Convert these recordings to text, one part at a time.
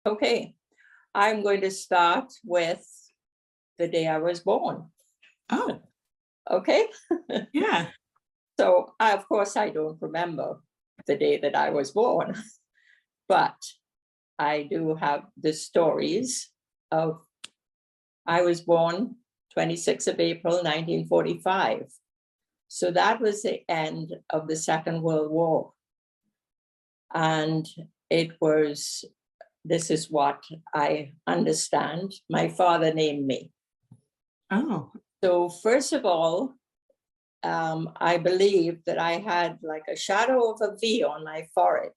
Okay, I'm going to start with the day I was born. Oh, Okay, yeah. so of course I don't remember the day that I was born, but I do have the stories of I was born 26th of April, 1945. So that was the end of the Second World War. And this is what I understand. My father named me. Oh, So first of all, I believe that I had like a shadow of a V on my forehead.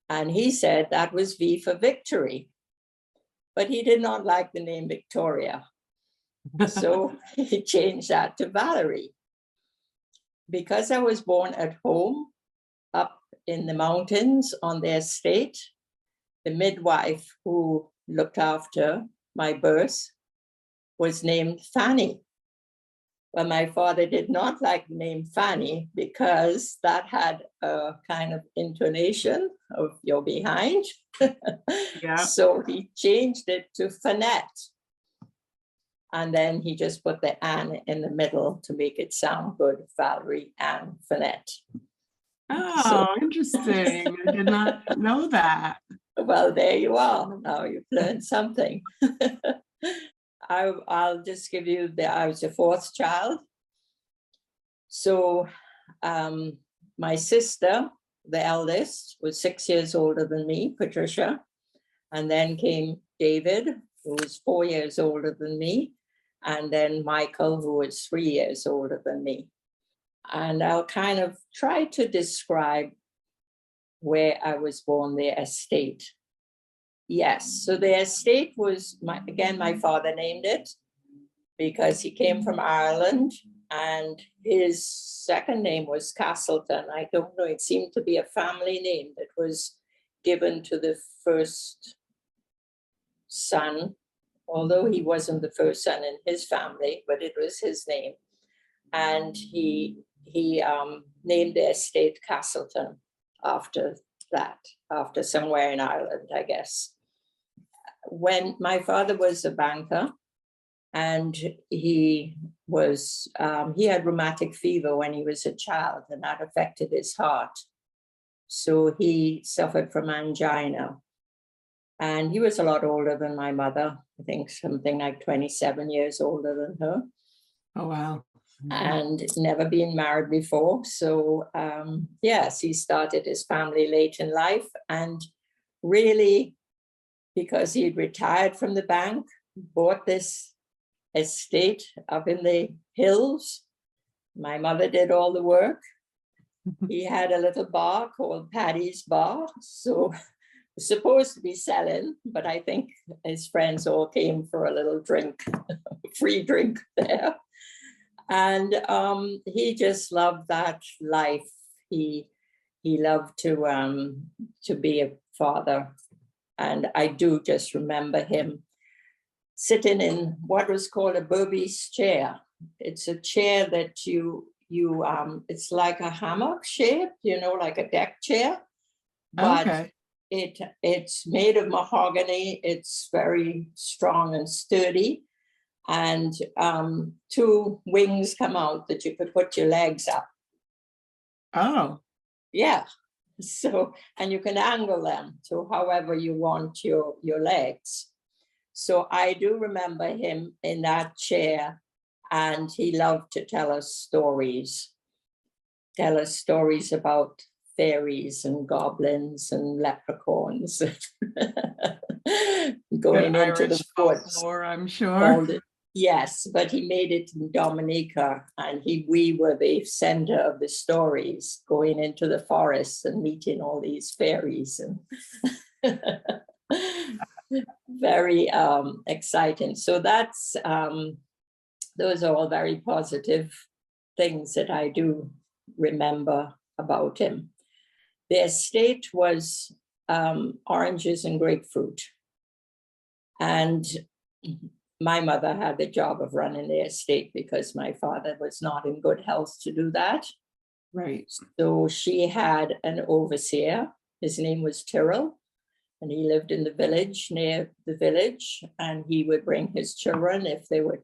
And he said that was V for victory. But he did not like the name Victoria. So he changed that to Valerie. Because I was born at home, up in the mountains on their estate, the midwife who looked after my birth was named Fanny. But my father did not like the name Fanny because that had a kind of intonation of you're behind. yeah. So he changed it to Fleurette. And then he just put the Anne in the middle to make it sound good, Valerie Ann Fleurette. Oh, interesting. I did not know that. Well, there you are. Now you've learned something. I'll just give you I was the fourth child. So my sister, the eldest, was 6 years older than me, Patricia. And then came David, who was 4 years older than me. And then Michael, who was 3 years older than me. And I'll kind of try to describe where I was born, their estate. Yes, so the estate was, my father named it because he came from Ireland and his second name was Castleton. I don't know, it seemed to be a family name that was given to the first son, although he wasn't the first son in his family, but it was his name. And he named the estate Castleton after that, after somewhere in Ireland, I guess. When my father was a banker, and he had rheumatic fever when he was a child, and that affected his heart. So he suffered from angina. And he was a lot older than my mother, I think something like 27 years older than her. Oh, wow. And never been married before. So yes, he started his family late in life, and really, because he'd retired from the bank, bought this estate up in the hills. My mother did all the work. He had a little bar called Paddy's Bar. So supposed to be selling, but I think his friends all came for a little drink, free drink there. And he just loved that life. He loved to be a father. And I do just remember him sitting in what was called a Bobby's chair. It's a chair that it's like a hammock shape, like a deck chair. But okay. It's made of mahogany. It's very strong and sturdy. And two wings come out that you could put your legs up. Oh. Yeah. So, and you can angle them to however you want your legs. So I do remember him in that chair, and he loved to tell us stories about fairies and goblins and leprechauns. Going Good into Irish the woods. folklore, I'm sure. Yes, but he made it in Dominica, and we were the center of the stories, going into the forest and meeting all these fairies, and very exciting. So those are all very positive things that I do remember about him. The estate was oranges and grapefruit, and my mother had the job of running the estate because my father was not in good health to do that. Right. So she had an overseer. His name was Tyrrell, and he lived in the village, near the village, and he would bring his children if they were,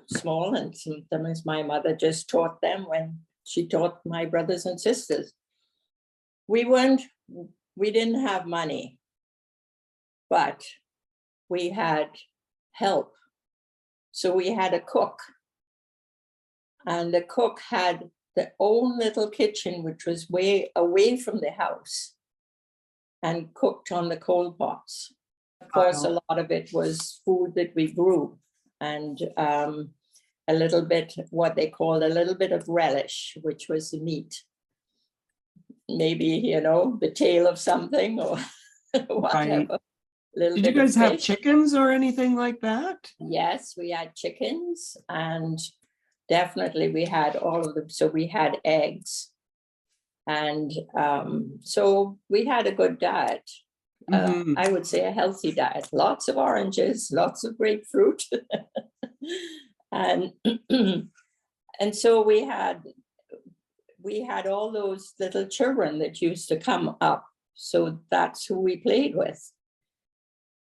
small, and sometimes my mother just taught them when she taught my brothers and sisters. We didn't have money, but we had help. So we had a cook, and the cook had their own little kitchen, which was way away from the house, and cooked on the coal pots. Of course, a lot of it was food that we grew, and a little bit, what they called a little bit of relish, which was the meat. Maybe, the tail of something or whatever. Right. Did you guys have chickens or anything like that? Yes, we had chickens, and definitely we had all of them. So we had eggs. And so we had a good diet. I would say a healthy diet. Lots of oranges, lots of grapefruit. and so we had all those little children that used to come up. So that's who we played with.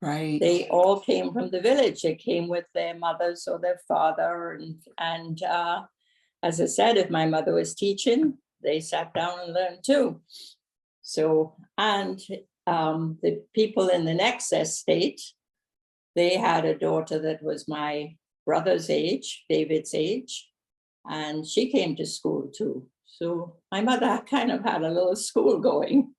Right. They all came from the village. They came with their mothers or their father. And as I said, if my mother was teaching, they sat down and learned too. So, and the people in the next estate, they had a daughter that was my brother's age, David's age, and she came to school too. So my mother kind of had a little school going.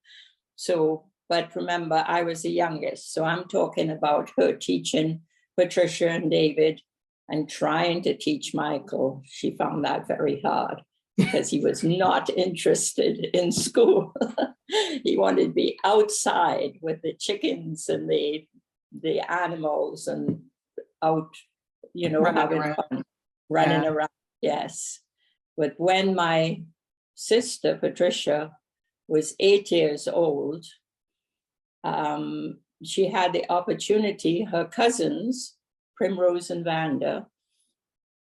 So, but remember, I was the youngest. So I'm talking about her teaching Patricia and David and trying to teach Michael. She found that very hard because he was not interested in school. He wanted to be outside with the chickens and the animals and out, having fun, running around. Yes. But when my sister, Patricia, was 8 years old, she had the opportunity, her cousins, Primrose and Vanda,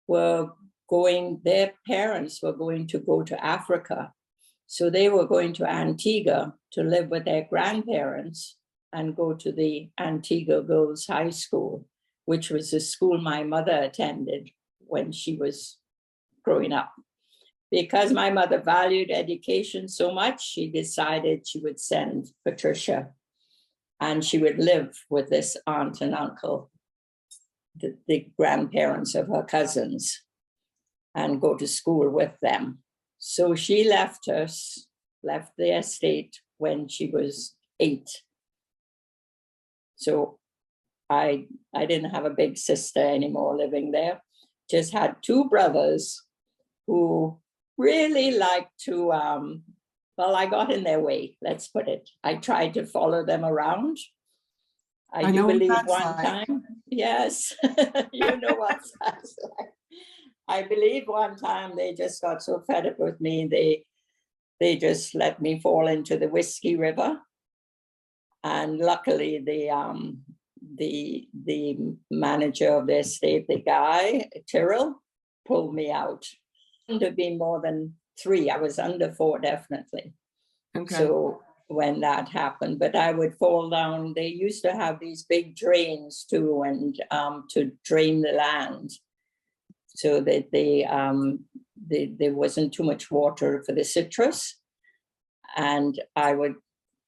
their parents were going to go to Africa. So they were going to Antigua to live with their grandparents and go to the Antigua Girls High School, which was the school my mother attended when she was growing up. Because my mother valued education so much, she decided she would send Patricia, and she would live with this aunt and uncle, the grandparents of her cousins, and go to school with them. So she left the estate when she was 8. So I didn't have a big sister anymore living there. Just had 2 brothers who really liked to, I got in their way, let's put it. I tried to follow them around. I do believe one time, yes, you know what that's like. I believe one time they just got so fed up with me, they just let me fall into the Whiskey River. And luckily the manager of the estate, the guy, Tyrrell, pulled me out. Couldn't have been more than 3. I was under 4, definitely. Okay. So when that happened, but I would fall down. They used to have these big drains too, and to drain the land, so that there wasn't too much water for the citrus, and I would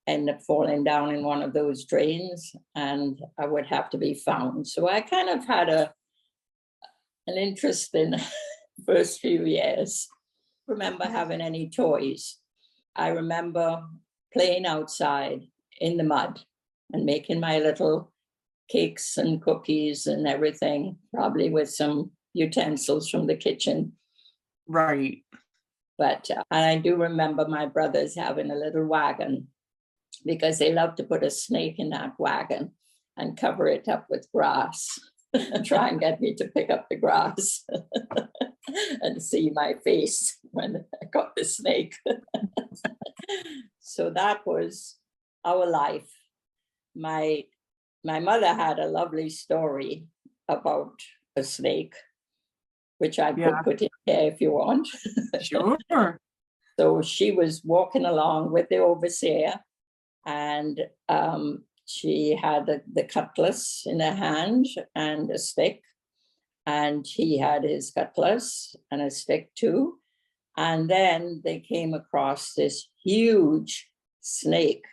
end up falling down in one of those drains, and I would have to be found. So I kind of had an interest in first few years. Remember having any toys. I remember playing outside in the mud and making my little cakes and cookies and everything, probably with some utensils from the kitchen. Right. But I do remember my brothers having a little wagon, because they loved to put a snake in that wagon and cover it up with grass and try and get me to pick up the grass and see my face when I got the snake. So that was our life. My mother had a lovely story about a snake, which I could put in here if you want. Sure. So she was walking along with the overseer, and she had the cutlass in her hand and a stick, and he had his cutlass and a stick too. And then they came across this huge snake.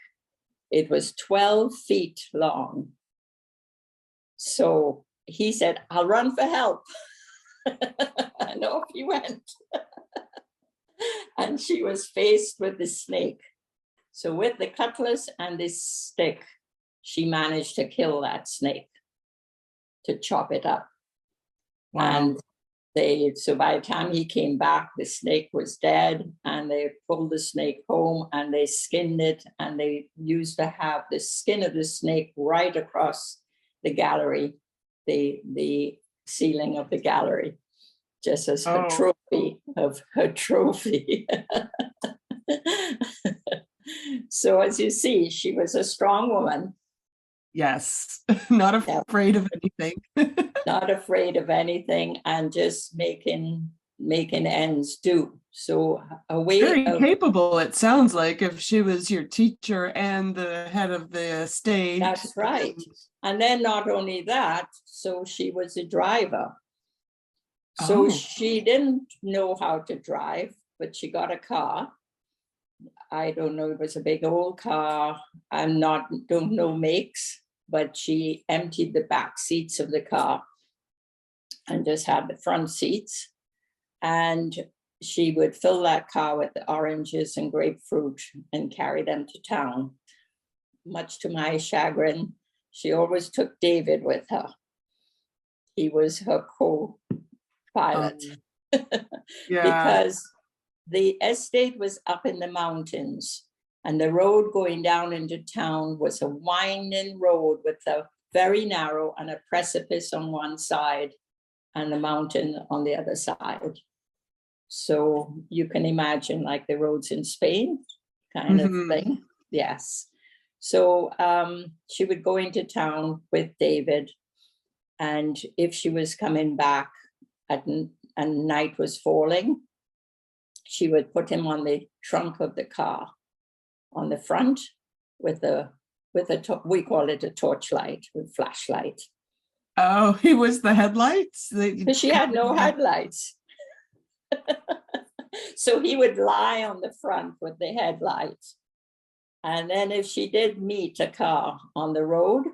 It was 12 feet long. So he said, "I'll run for help." And off he went. And she was faced with the snake. So with the cutlass and this stick, she managed to kill that snake, to chop it up. Wow. And so by the time he came back, the snake was dead, and they pulled the snake home and they skinned it, and they used to have the skin of the snake right across the gallery, the ceiling of the gallery, just as her trophy of her trophy. So as you see, she was a strong woman. Yes, not afraid of anything. Not afraid of anything, and just making ends do. So a way Very of, capable, it sounds like, if she was your teacher and the head of the estate. that's right. And then not only that, so she was a driver. So she didn't know how to drive, but she got a car. I don't know, it was a big old car. Don't know makes, but she emptied the back seats of the car and just had the front seats. And she would fill that car with the oranges and grapefruit and carry them to town. Much to my chagrin, she always took David with her. He was her co-pilot. Because the estate was up in the mountains, and the road going down into town was a winding road with a very narrow and a precipice on one side and the mountain on the other side. So you can imagine, like the roads in Spain kind of thing. Yes. So she would go into town with David, and if she was coming back and night was falling, she would put him on the trunk of the car on the front with we call it a torchlight, with flashlight. Oh, he was the headlights? Because she had no headlights. So he would lie on the front with the headlights. And then if she did meet a car on the road,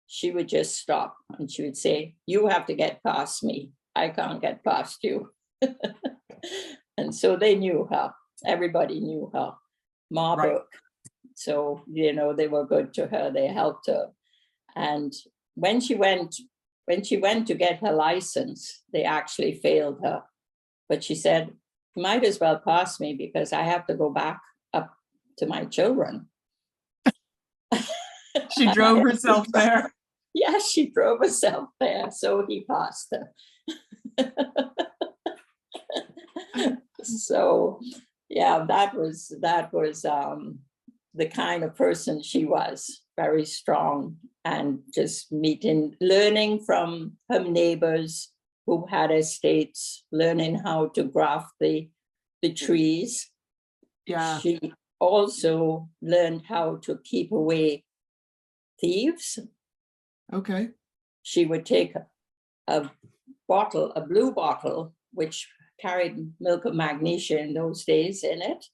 she would just stop and she would say, "You have to get past me. I can't get past you." And so they knew her. Everybody knew her. Marburg. Right. So, they were good to her. They helped her. And when she went to get her license, they actually failed her. But she said, "You might as well pass me because I have to go back up to my children." She drove herself there. Yes, she drove herself there. So he passed her. So, yeah, that was the kind of person she was, very strong, and just learning from her neighbors who had estates, learning how to graft the trees. Yeah. She also learned how to keep away thieves. Okay. She would take a blue bottle, which carried milk of magnesia in those days in it.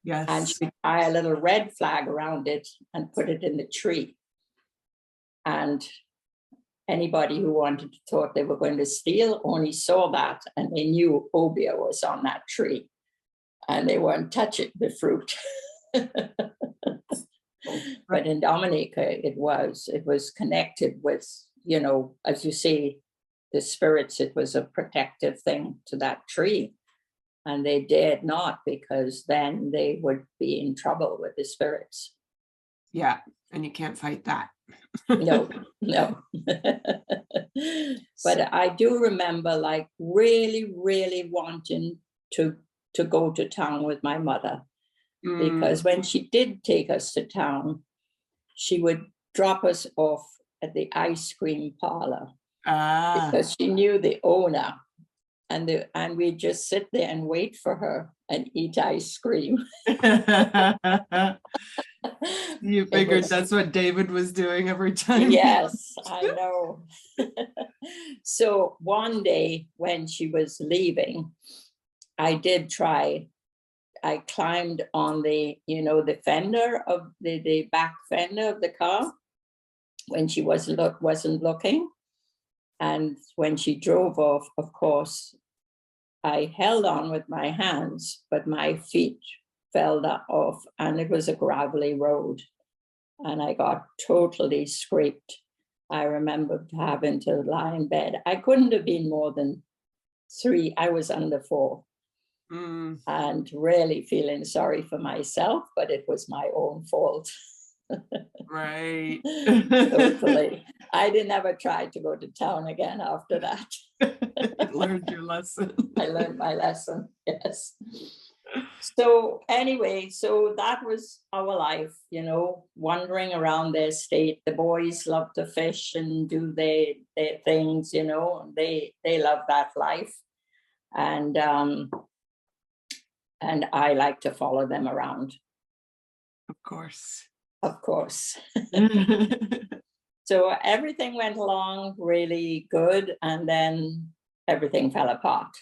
Yes. And she would tie a little red flag around it and put it in the tree. And anybody who thought they were going to steal only saw that, and they knew Obia was on that tree, and they weren't touching the fruit. But in Dominica, it was connected with, as you say, the spirits. It was a protective thing to that tree. And they dared not, because then they would be in trouble with the spirits. Yeah, and you can't fight that. No. But I do remember, like, really, really wanting to go to town with my mother. Because when she did take us to town, she would drop us off at the ice cream parlor. Because she knew the owner. and we'd just sit there and wait for her and eat ice cream. You It figured was, that's what David was doing every time. yes, I know. So one day when she was leaving, I did try. I climbed on the, the fender of the back fender of the car when she wasn't looking. And when she drove off, of course, I held on with my hands, but my feet fell off, and it was a gravelly road. And I got totally scraped. I remember having to lie in bed. I couldn't have been more than 3. I was under 4. And really feeling sorry for myself, but it was my own fault. Right. Totally. I didn't ever try to go to town again after that. You learned your lesson. I learned my lesson, yes. So anyway, so that was our life, wandering around their state. The boys love to fish and do their things, they love that life. And I like to follow them around. Of course. Of course. So everything went along really good, and then everything fell apart.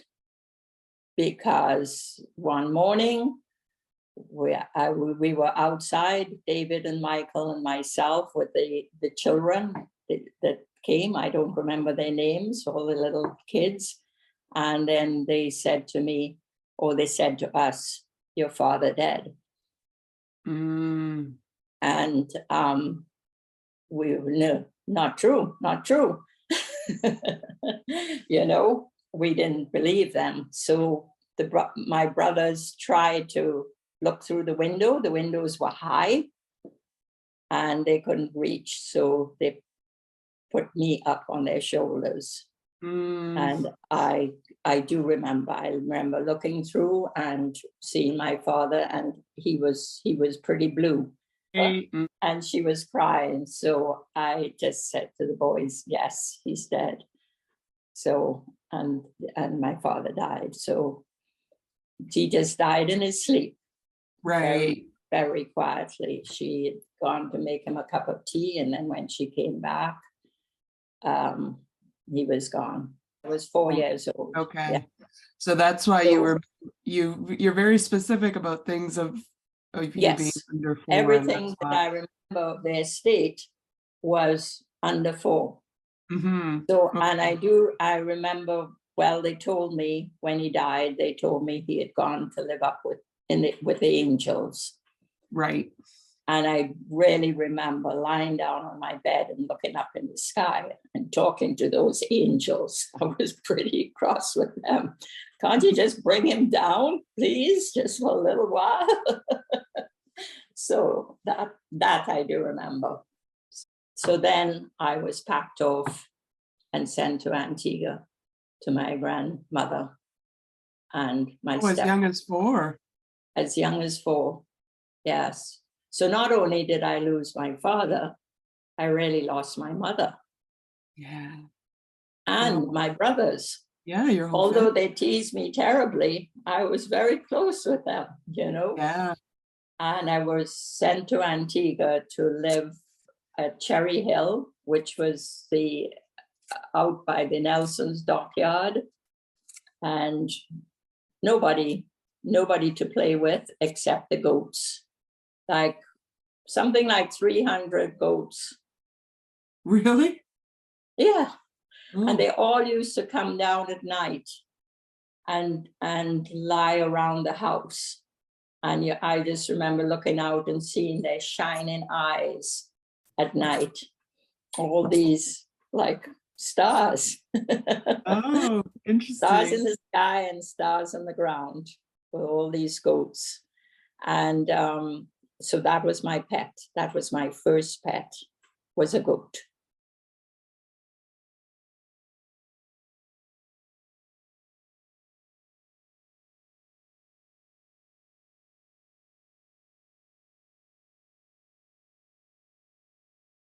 Because one morning, we were outside, David and Michael and myself, with the children that came. I don't remember their names, all the little kids. And then they said to me, or they said to us, "Your father dead." And we were, no, not true, not true. We didn't believe them. So my brothers tried to look through the window. The windows were high and they couldn't reach. So they put me up on their shoulders. And I remember looking through and seeing my father, and he was pretty blue. And she was crying. So I just said to the boys, yes, he's dead. So, and my father died. So he just died in his sleep. Right. Very, very quietly. She had gone to make him a cup of tea. And then when she came back, he was gone. I was 4 years old. Okay. Yeah. So that's why you're very specific about things of you yes, being under 4. Everything that I remember of their state was under 4. So, and I remember, well, they told me when he died, they told me he had gone to live up with the angels. Right. And I really remember lying down on my bed and looking up in the sky and talking to those angels. I was pretty cross with them. Can't you just bring him down, please, just for a little while? So that I do remember. So then I was packed off and sent to Antigua to my grandmother and my as young as 4. As young as 4, yes. So not only did I lose my father, I really lost my mother. Yeah. And my brothers. Yeah, your whole although family. They teased me terribly, I was very close with them, Yeah. And I was sent to Antigua to live at Cherry Hill, which was out by the Nelson's dockyard, and nobody to play with except the goats. Like something like 300 goats. Really? Yeah. And they all used to come down at night and lie around the house. And I just remember looking out and seeing their shining eyes at night. All these like stars. Oh, interesting. Stars in the sky and stars on the ground with all these goats. And so that was my pet. That was my first pet, was a goat.